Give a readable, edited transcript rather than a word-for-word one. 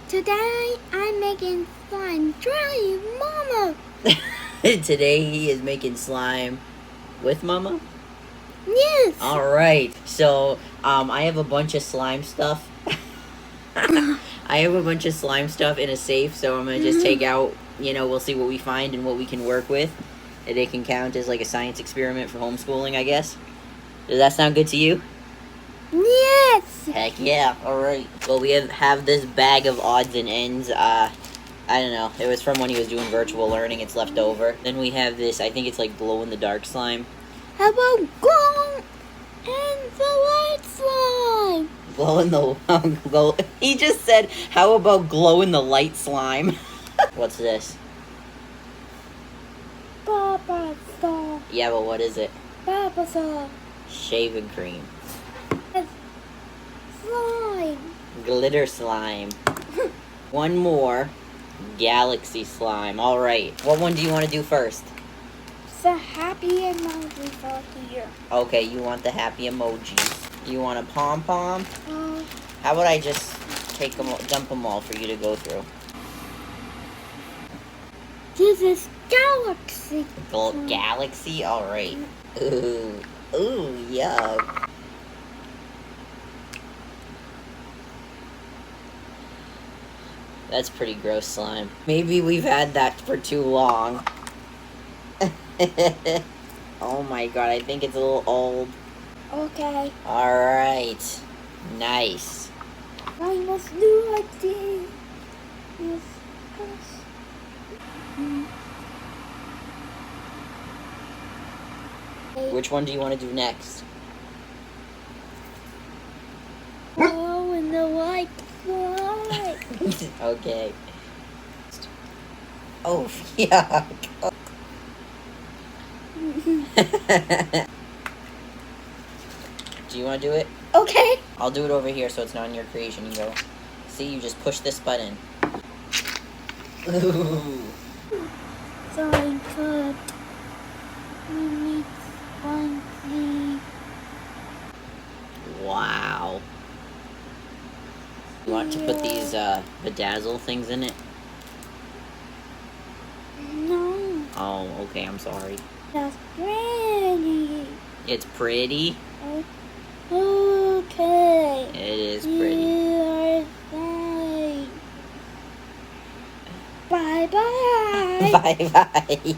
Today I'm making slime. Try, Mama. Today he is making slime with Mama? Yes. Alright, so I have a bunch of slime stuff. I have a bunch of slime stuff in a safe, so I'm gonna just take out, we'll see what we find and what we can work with. And it can count as like a science experiment for homeschooling, I guess. Does that sound good to you? Yes. Heck yeah, alright. Well, we have this bag of odds and ends. I don't know. It was from when he was doing virtual learning. It's left over. Then we have this, I think it's like glow-in-the-dark slime. How about glow in the light slime? Glow in the... glow... He just said, how about glow-in-the-light slime? What's this? Papa saw. Yeah, but what is it? Papa saw. Shaving cream. Slime. Glitter slime. One more. Galaxy slime. Alright. What one do you want to do first? The happy emoji for here. Okay, you want the happy emoji. You want a pom-pom? How about I just dump them all for you to go through? This is galaxy. Galaxy? Alright. Ooh. Ooh, yuck. That's pretty gross slime. Maybe we've had that for too long. Oh my god, I think it's a little old. Okay. Alright. Nice. I must do like this. Yes. Which one do you want to do next? Glow in the light slime. Okay. Oh, yuck. Do you want to do it? Okay. I'll do it over here so it's not in your creation. You go. See, you just push this button. Ooh. So I could. We need spongy. Wow. You want to put these bedazzle things in it? No. Oh, okay, I'm sorry. That's pretty. It's pretty? Okay. It is pretty. You are fine. Bye bye. Bye-bye.